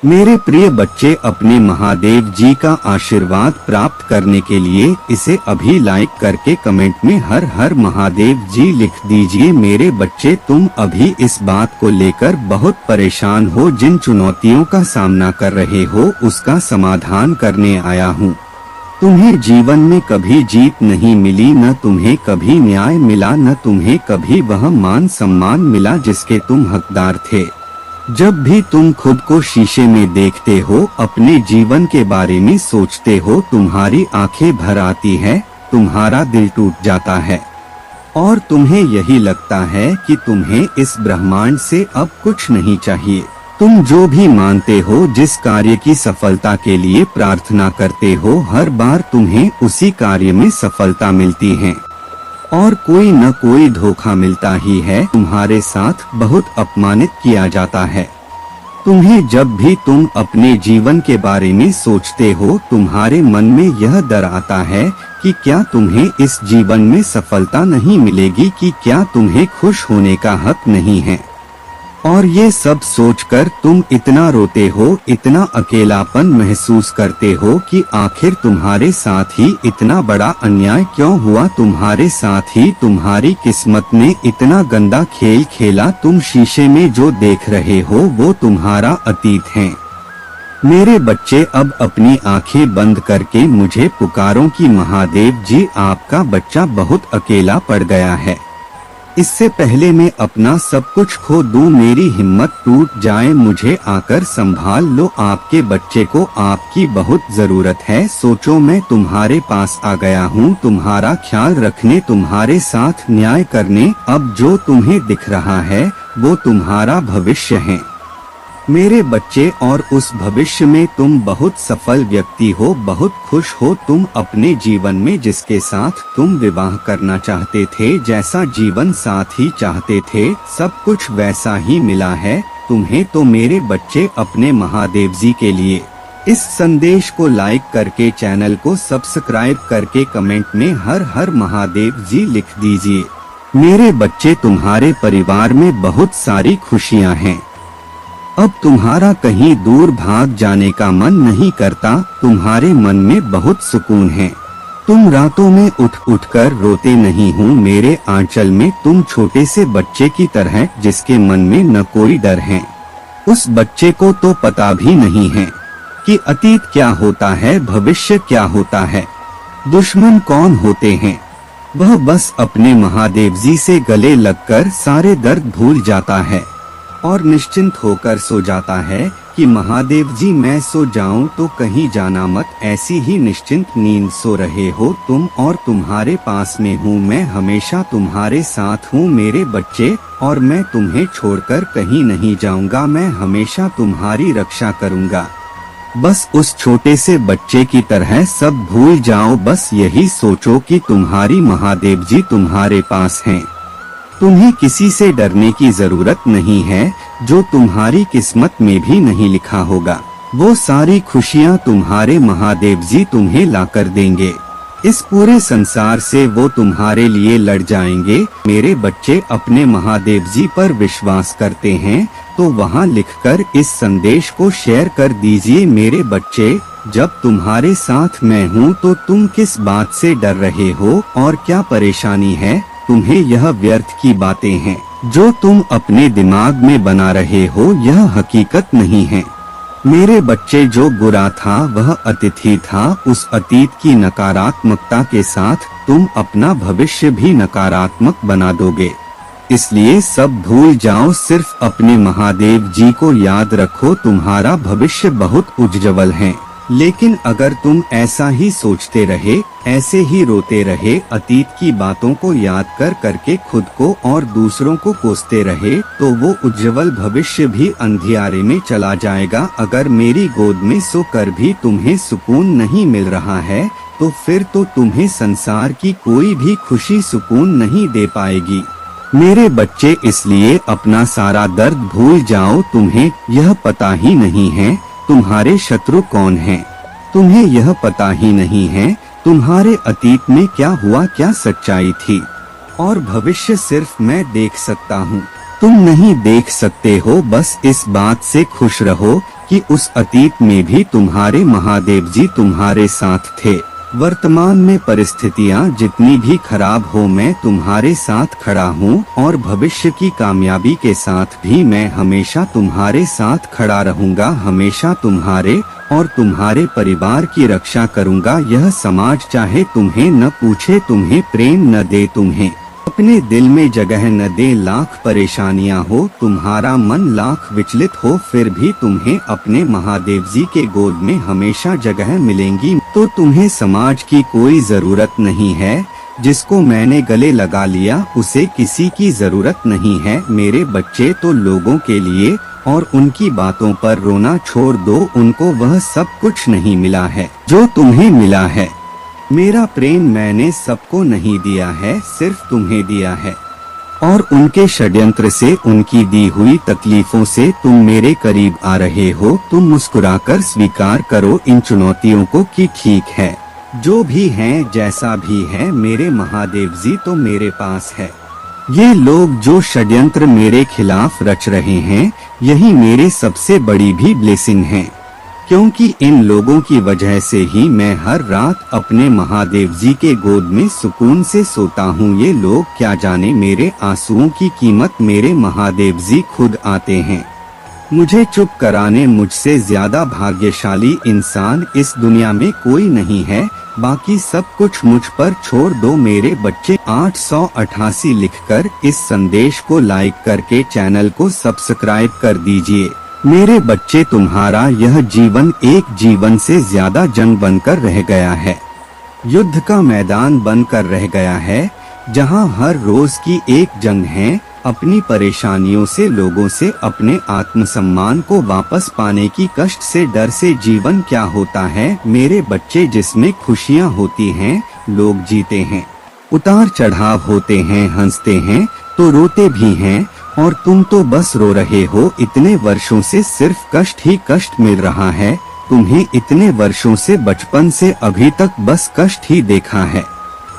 मेरे प्रिय बच्चे, अपने महादेव जी का आशीर्वाद प्राप्त करने के लिए इसे अभी लाइक करके कमेंट में हर हर महादेव जी लिख दीजिए। मेरे बच्चे, तुम अभी इस बात को लेकर बहुत परेशान हो, जिन चुनौतियों का सामना कर रहे हो उसका समाधान करने आया हूँ। तुम्हें जीवन में कभी जीत नहीं मिली, न तुम्हें कभी न्याय मिला, न तुम्हें कभी वह मान सम्मान मिला जिसके तुम हकदार थे। जब भी तुम खुद को शीशे में देखते हो, अपने जीवन के बारे में सोचते हो, तुम्हारी आंखें भर आती है, तुम्हारा दिल टूट जाता है और तुम्हें यही लगता है कि तुम्हें इस ब्रह्मांड से अब कुछ नहीं चाहिए। तुम जो भी मानते हो, जिस कार्य की सफलता के लिए प्रार्थना करते हो, हर बार तुम्हें उसी कार्य में सफलता मिलती है और कोई न कोई धोखा मिलता ही है। तुम्हारे साथ बहुत अपमानित किया जाता है। तुम्हें जब भी तुम अपने जीवन के बारे में सोचते हो, तुम्हारे मन में यह डर आता है कि क्या तुम्हें इस जीवन में सफलता नहीं मिलेगी, कि क्या तुम्हें खुश होने का हक नहीं है। और ये सब सोचकर तुम इतना रोते हो, इतना अकेलापन महसूस करते हो कि आखिर तुम्हारे साथ ही इतना बड़ा अन्याय क्यों हुआ, तुम्हारे साथ ही तुम्हारी किस्मत ने इतना गंदा खेल खेला। तुम शीशे में जो देख रहे हो वो तुम्हारा अतीत है। मेरे बच्चे, अब अपनी आंखें बंद करके मुझे पुकारो कि महादेव जी, आपका बच्चा बहुत अकेला पड़ गया है। इससे पहले मैं अपना सब कुछ खो दूं, मेरी हिम्मत टूट जाए, मुझे आकर संभाल लो। आपके बच्चे को आपकी बहुत जरूरत है। सोचो, मैं तुम्हारे पास आ गया हूँ, तुम्हारा ख्याल रखने, तुम्हारे साथ न्याय करने। अब जो तुम्हें दिख रहा है वो तुम्हारा भविष्य है मेरे बच्चे, और उस भविष्य में तुम बहुत सफल व्यक्ति हो, बहुत खुश हो। तुम अपने जीवन में जिसके साथ तुम विवाह करना चाहते थे, जैसा जीवन साथी चाहते थे, सब कुछ वैसा ही मिला है तुम्हें। तो मेरे बच्चे, अपने महादेव जी के लिए इस संदेश को लाइक करके, चैनल को सब्सक्राइब करके कमेंट में हर हर महादेव जी लिख दीजिए। मेरे बच्चे, तुम्हारे परिवार में बहुत सारी खुशियाँ हैं। अब तुम्हारा कहीं दूर भाग जाने का मन नहीं करता, तुम्हारे मन में बहुत सुकून है। तुम रातों में उठ कर रोते नहीं हो। मेरे आंचल में तुम छोटे से बच्चे की तरह, जिसके मन में न कोई डर है। उस बच्चे को तो पता भी नहीं है कि अतीत क्या होता है, भविष्य क्या होता है, दुश्मन कौन होते हैं। वह बस अपने महादेव जी से गले लगकर सारे दर्द भूल जाता है और निश्चिंत होकर सो जाता है कि महादेव जी, मैं सो जाऊं तो कहीं जाना मत। ऐसी ही निश्चिंत नींद सो रहे हो तुम, और तुम्हारे पास में हूँ मैं, हमेशा तुम्हारे साथ हूँ मेरे बच्चे, और मैं तुम्हें छोड़कर कहीं नहीं जाऊंगा। मैं हमेशा तुम्हारी रक्षा करूंगा। बस उस छोटे से बच्चे की तरह सब भूल जाओ। बस यही सोचो कि तुम्हारी महादेव जी तुम्हारे पास हैं। तुम्हें किसी से डरने की जरूरत नहीं है। जो तुम्हारी किस्मत में भी नहीं लिखा होगा, वो सारी खुशियाँ तुम्हारे महादेव जी तुम्हें लाकर देंगे। इस पूरे संसार से वो तुम्हारे लिए लड़ जाएंगे। मेरे बच्चे, अपने महादेव जी पर विश्वास करते हैं तो वहाँ लिखकर इस संदेश को शेयर कर दीजिए। मेरे बच्चे, जब तुम्हारे साथ मैं हूँ तो तुम किस बात से डर रहे हो और क्या परेशानी है। तुम्हें यह व्यर्थ की बातें हैं जो तुम अपने दिमाग में बना रहे हो, यह हकीकत नहीं है। मेरे बच्चे, जो बुरा था वह अतिथि था। उस अतीत की नकारात्मकता के साथ तुम अपना भविष्य भी नकारात्मक बना दोगे। इसलिए सब भूल जाओ, सिर्फ अपने महादेव जी को याद रखो। तुम्हारा भविष्य बहुत उज्जवल है। लेकिन अगर तुम ऐसा ही सोचते रहे, ऐसे ही रोते रहे, अतीत की बातों को याद कर करके खुद को और दूसरों को कोसते रहे, तो वो उज्जवल भविष्य भी अंधियारे में चला जाएगा। अगर मेरी गोद में सोकर भी तुम्हें सुकून नहीं मिल रहा है, तो फिर तो तुम्हें संसार की कोई भी खुशी सुकून नहीं दे पाएगी। मेरे बच्चे, इसलिए अपना सारा दर्द भूल जाओ। तुम्हें यह पता ही नहीं है तुम्हारे शत्रु कौन हैं। तुम्हें यह पता ही नहीं है तुम्हारे अतीत में क्या हुआ, क्या सच्चाई थी, और भविष्य सिर्फ मैं देख सकता हूँ, तुम नहीं देख सकते हो। बस इस बात से खुश रहो कि उस अतीत में भी तुम्हारे महादेव जी तुम्हारे साथ थे। वर्तमान में परिस्थितियां जितनी भी खराब हो मैं तुम्हारे साथ खड़ा हूँ और भविष्य की कामयाबी के साथ भी मैं हमेशा तुम्हारे साथ खड़ा रहूँगा। हमेशा तुम्हारे और तुम्हारे परिवार की रक्षा करूँगा। यह समाज चाहे तुम्हें न पूछे, तुम्हें प्रेम न दे, तुम्हें अपने दिल में जगह न दे, लाख परेशानियां हो, तुम्हारा मन लाख विचलित हो, फिर भी तुम्हें अपने महादेव जी के गोद में हमेशा जगह मिलेंगी। तो तुम्हें समाज की कोई जरूरत नहीं है। जिसको मैंने गले लगा लिया उसे किसी की जरूरत नहीं है। मेरे बच्चे तो लोगों के लिए और उनकी बातों पर रोना छोड़ दो। उनको वह सब कुछ नहीं मिला है जो तुम्हें मिला है। मेरा प्रेम मैंने सबको नहीं दिया है, सिर्फ तुम्हें दिया है। और उनके षड्यंत्र से, उनकी दी हुई तकलीफों से तुम मेरे करीब आ रहे हो। तुम मुस्कुराकर स्वीकार करो इन चुनौतियों को कि ठीक है, जो भी है जैसा भी है, मेरे महादेव जी तो मेरे पास है। ये लोग जो षड्यंत्र मेरे खिलाफ रच रहे हैं, यही मेरे सबसे बड़ी भी ब्लेसिंग है, क्योंकि इन लोगों की वजह से ही मैं हर रात अपने महादेव जी के गोद में सुकून से सोता हूँ। ये लोग क्या जाने मेरे आंसुओं की कीमत, मेरे महादेव जी खुद आते हैं मुझे चुप कराने। मुझसे ज्यादा भाग्यशाली इंसान इस दुनिया में कोई नहीं है। बाकी सब कुछ मुझ पर छोड़ दो। मेरे बच्चे 888 लिखकर इस संदेश को लाइक करके चैनल को सब्सक्राइब कर दीजिए। मेरे बच्चे, तुम्हारा यह जीवन एक जीवन से ज्यादा जंग बनकर रह गया है, युद्ध का मैदान बनकर रह गया है, जहां हर रोज की एक जंग है। अपनी परेशानियों से, लोगों से, अपने आत्मसम्मान को वापस पाने की कष्ट से, डर से जीवन क्या होता है मेरे बच्चे। जिसमें खुशियां होती हैं, लोग जीते हैं, उतार चढ़ाव होते हैं, हंसते हैं तो रोते भी हैं, और तुम तो बस रो रहे हो। इतने वर्षों से सिर्फ कष्ट ही कष्ट मिल रहा है तुम्हें। इतने वर्षों से, बचपन से अभी तक बस कष्ट ही देखा है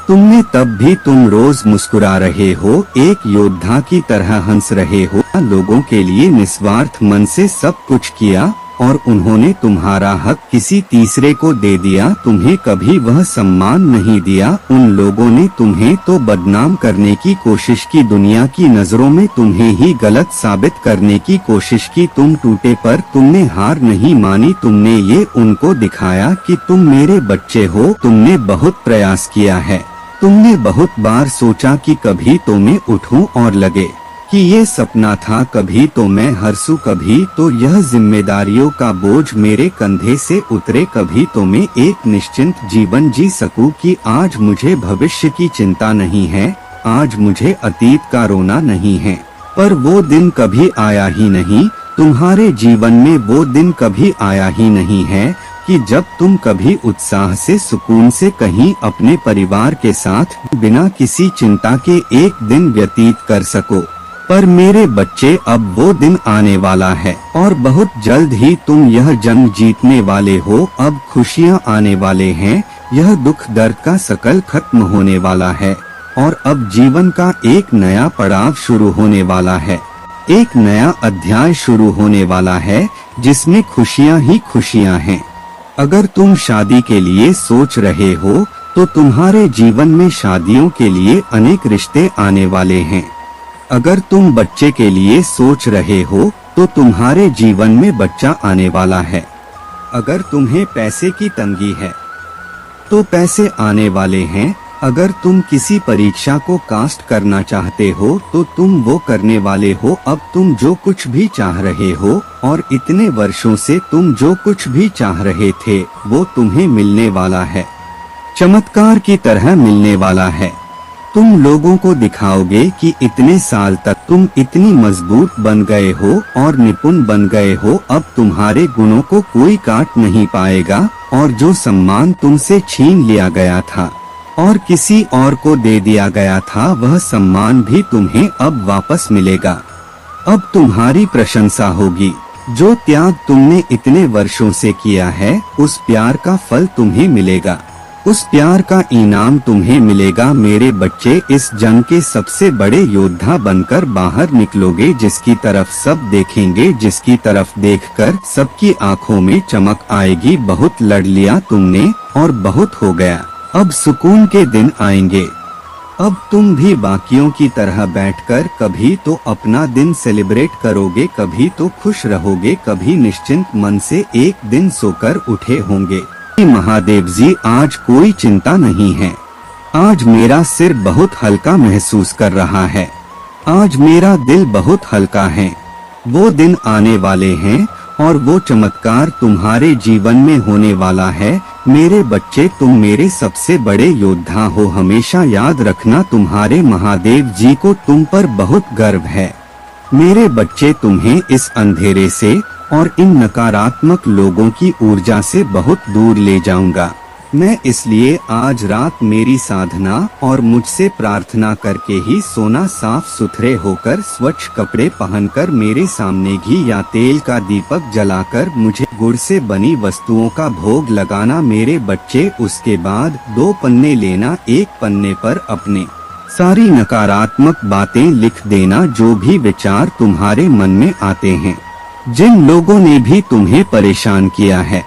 तुमने, तब भी तुम रोज मुस्कुरा रहे हो, एक योद्धा की तरह हंस रहे हो। लोगों के लिए निस्वार्थ मन से सब कुछ किया और उन्होंने तुम्हारा हक किसी तीसरे को दे दिया। तुम्हें कभी वह सम्मान नहीं दिया। उन लोगों ने तुम्हें तो बदनाम करने की कोशिश की, दुनिया की नजरों में तुम्हें ही गलत साबित करने की कोशिश की। तुम टूटे पर तुमने हार नहीं मानी। तुमने ये उनको दिखाया कि तुम मेरे बच्चे हो। तुमने बहुत प्रयास किया है। तुमने बहुत बार सोचा कि कभी तो मैं उठूं और लगे कि ये सपना था, कभी तो मैं हंसूं, कभी तो यह जिम्मेदारियों का बोझ मेरे कंधे से उतरे, कभी तो मैं एक निश्चिंत जीवन जी सकूं कि आज मुझे भविष्य की चिंता नहीं है, आज मुझे अतीत का रोना नहीं है। पर वो दिन कभी आया ही नहीं। तुम्हारे जीवन में वो दिन कभी आया ही नहीं है कि जब तुम कभी उत्साह से, सुकून से कहीं अपने परिवार के साथ बिना किसी चिंता के एक दिन व्यतीत कर सको। पर मेरे बच्चे, अब वो दिन आने वाला है और बहुत जल्द ही तुम यह जंग जीतने वाले हो। अब खुशियाँ आने वाले हैं, यह दुख दर्द का सकल खत्म होने वाला है और अब जीवन का एक नया पड़ाव शुरू होने वाला है, एक नया अध्याय शुरू होने वाला है जिसमें खुशियाँ ही खुशियाँ हैं। अगर तुम शादी के लिए सोच रहे हो तो तुम्हारे जीवन में शादियों के लिए अनेक रिश्ते आने वाले हैं। अगर तुम बच्चे के लिए सोच रहे हो तो तुम्हारे जीवन में बच्चा आने वाला है। अगर तुम्हें पैसे की तंगी है तो पैसे आने वाले हैं। अगर तुम किसी परीक्षा को कास्ट करना चाहते हो तो तुम वो करने वाले हो। अब तुम जो कुछ भी चाह रहे हो और इतने वर्षों से तुम जो कुछ भी चाह रहे थे वो तुम्हें मिलने वाला है, चमत्कार की तरह मिलने वाला है। तुम लोगों को दिखाओगे कि इतने साल तक तुम इतनी मजबूत बन गए हो और निपुण बन गए हो। अब तुम्हारे गुणों को कोई काट नहीं पाएगा और जो सम्मान तुमसे छीन लिया गया था और किसी और को दे दिया गया था, वह सम्मान भी तुम्हें अब वापस मिलेगा। अब तुम्हारी प्रशंसा होगी। जो त्याग तुमने इतने वर्षों से किया है, उस प्यार का फल तुम्हें मिलेगा। उस प्यार का इनाम तुम्हें मिलेगा मेरे बच्चे। इस जंग के सबसे बड़े योद्धा बनकर बाहर निकलोगे, जिसकी तरफ सब देखेंगे, जिसकी तरफ देखकर सबकी आंखों में चमक आएगी। बहुत लड़ लिया तुमने और बहुत हो गया, अब सुकून के दिन आएंगे। अब तुम भी बाकियों की तरह बैठकर कभी तो अपना दिन सेलिब्रेट करोगे, कभी तो खुश रहोगे, कभी निश्चिंत मन से एक दिन सोकर उठे होंगे। महादेव जी, आज कोई चिंता नहीं है। आज मेरा सिर बहुत हल्का महसूस कर रहा है। आज मेरा दिल बहुत हल्का है। वो दिन आने वाले हैं और वो चमत्कार तुम्हारे जीवन में होने वाला है। मेरे बच्चे, तुम मेरे सबसे बड़े योद्धा हो। हमेशा याद रखना, तुम्हारे महादेव जी को तुम पर बहुत गर्व है। मेरे बच्चे, तुम्हें इस अंधेरे से और इन नकारात्मक लोगों की ऊर्जा से बहुत दूर ले जाऊंगा। मैं इसलिए आज रात मेरी साधना और मुझसे प्रार्थना करके ही सोना, साफ सुथरे होकर, स्वच्छ कपड़े पहनकर, मेरे सामने घी या तेल का दीपक जलाकर मुझे गुड़ से बनी वस्तुओं का भोग लगाना। मेरे बच्चे, उसके बाद 2 पन्ने लेना। एक पन्ने पर अपने सारी नकारात्मक बातें लिख देना, जो भी विचार तुम्हारे मन में आते हैं, जिन लोगों ने भी तुम्हें परेशान किया है,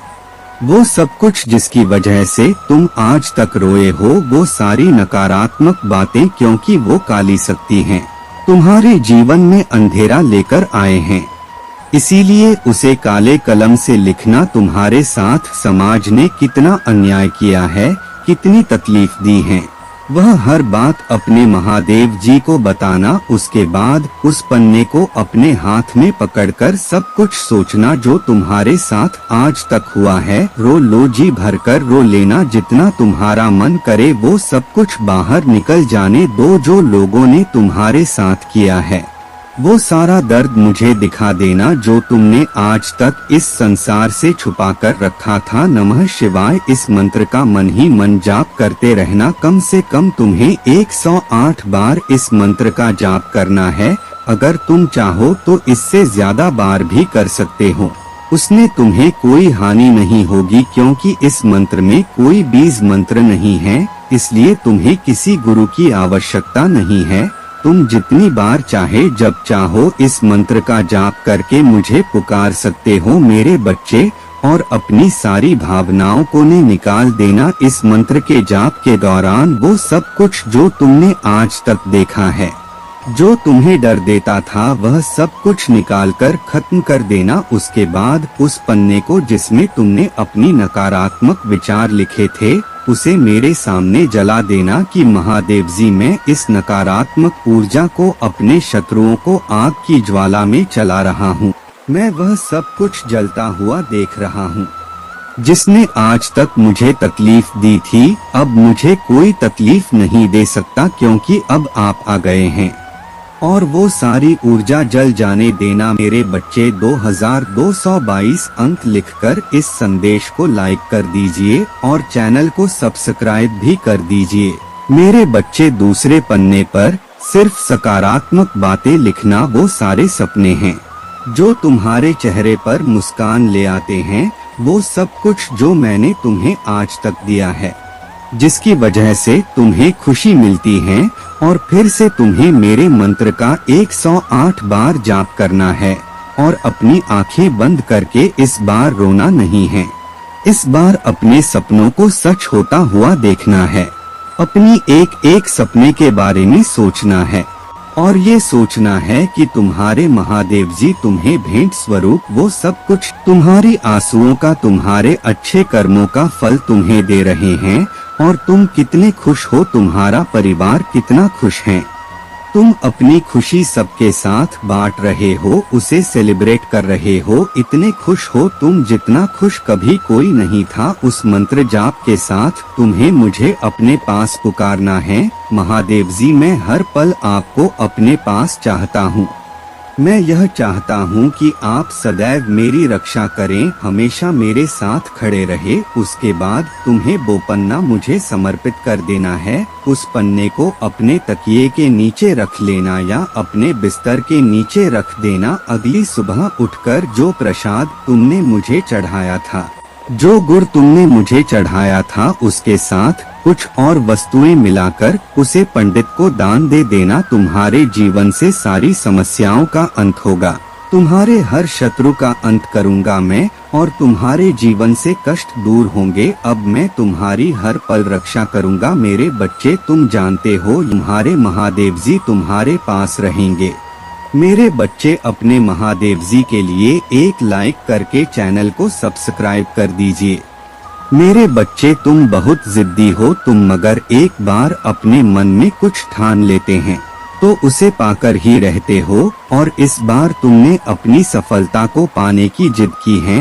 वो सब कुछ जिसकी वजह से तुम आज तक रोए हो, वो सारी नकारात्मक बातें, क्योंकि वो काली शक्ति हैं, तुम्हारे जीवन में अंधेरा लेकर आए हैं। इसीलिए उसे काले कलम से लिखना। तुम्हारे साथ समाज ने कितना अन्याय किया है, कितनी तकलीफ दी है, वह हर बात अपने महादेव जी को बताना। उसके बाद उस पन्ने को अपने हाथ में पकड़कर सब कुछ सोचना जो तुम्हारे साथ आज तक हुआ है। रो लो, जी भरकर रो लेना, जितना तुम्हारा मन करे वो सब कुछ बाहर निकल जाने दो। जो लोगों ने तुम्हारे साथ किया है, वो सारा दर्द मुझे दिखा देना, जो तुमने आज तक इस संसार से छुपा कर रखा था। नमः शिवाय, इस मंत्र का मन ही मन जाप करते रहना। कम से कम तुम्हें 108 बार इस मंत्र का जाप करना है। अगर तुम चाहो तो इससे ज्यादा बार भी कर सकते हो, उसने तुम्हें कोई हानि नहीं होगी, क्योंकि इस मंत्र में कोई बीज मंत्र नहीं है। इसलिए तुम्हें किसी गुरु की आवश्यकता नहीं है। तुम जितनी बार चाहे, जब चाहो, इस मंत्र का जाप करके मुझे पुकार सकते हो मेरे बच्चे, और अपनी सारी भावनाओं को निकाल देना इस मंत्र के जाप के दौरान। वो सब कुछ जो तुमने आज तक देखा है, जो तुम्हें डर देता था, वह सब कुछ निकालकर खत्म कर देना। उसके बाद उस पन्ने को जिसमें तुमने अपनी नकारात्मक विचार लिखे थे, उसे मेरे सामने जला देना कि महादेव जी, मैं इस नकारात्मक ऊर्जा को, अपने शत्रुओं को आग की ज्वाला में चला रहा हूँ। मैं वह सब कुछ जलता हुआ देख रहा हूँ जिसने आज तक मुझे तकलीफ दी थी। अब मुझे कोई तकलीफ नहीं दे सकता, क्योंकि अब आप आ गए हैं। और वो सारी ऊर्जा जल जाने देना। मेरे बच्चे, 2222 अंक लिखकर इस संदेश को लाइक कर दीजिए और चैनल को सब्सक्राइब भी कर दीजिए। मेरे बच्चे, दूसरे पन्ने पर सिर्फ सकारात्मक बातें लिखना। वो सारे सपने हैं जो तुम्हारे चेहरे पर मुस्कान ले आते हैं, वो सब कुछ जो मैंने तुम्हें आज तक दिया है, जिसकी वजह से तुम्हें खुशी मिलती है। और फिर से तुम्हें मेरे मंत्र का 108 बार जाप करना है और अपनी आंखें बंद करके इस बार रोना नहीं है। इस बार अपने सपनों को सच होता हुआ देखना है। अपनी एक एक सपने के बारे में सोचना है और ये सोचना है कि तुम्हारे महादेव जी तुम्हें भेंट स्वरूप वो सब कुछ, तुम्हारी आंसुओं का, तुम्हारे अच्छे कर्मों का फल तुम्हें दे रहे हैं। और तुम कितने खुश हो, तुम्हारा परिवार कितना खुश है। तुम अपनी खुशी सबके साथ बांट रहे हो, उसे सेलिब्रेट कर रहे हो। इतने खुश हो तुम जितना खुश कभी कोई नहीं था। उस मंत्र जाप के साथ तुम्हें मुझे अपने पास पुकारना है। महादेव जी, मैं हर पल आपको अपने पास चाहता हूँ। मैं यह चाहता हूँ कि आप सदैव मेरी रक्षा करें, हमेशा मेरे साथ खड़े रहे। उसके बाद तुम्हें वो पन्ना मुझे समर्पित कर देना है। उस पन्ने को अपने तकिए के नीचे रख लेना या अपने बिस्तर के नीचे रख देना। अगली सुबह उठकर जो प्रसाद तुमने मुझे चढ़ाया था, जो गुड़ तुमने मुझे चढ़ाया था उसके साथ कुछ और वस्तुएं मिलाकर उसे पंडित को दान दे देना। तुम्हारे जीवन से सारी समस्याओं का अंत होगा। तुम्हारे हर शत्रु का अंत करूंगा मैं और तुम्हारे जीवन से कष्ट दूर होंगे। अब मैं तुम्हारी हर पल रक्षा करूंगा। मेरे बच्चे, तुम जानते हो तुम्हारे महादेव जी तुम्हारे पास रहेंगे। मेरे बच्चे, अपने महादेव जी के लिए एक लाइक करके चैनल को सब्सक्राइब कर दीजिए। मेरे बच्चे, तुम बहुत जिद्दी हो। तुम मगर एक बार अपने मन में कुछ ठान लेते हैं तो उसे पाकर ही रहते हो और इस बार तुमने अपनी सफलता को पाने की जिद की है।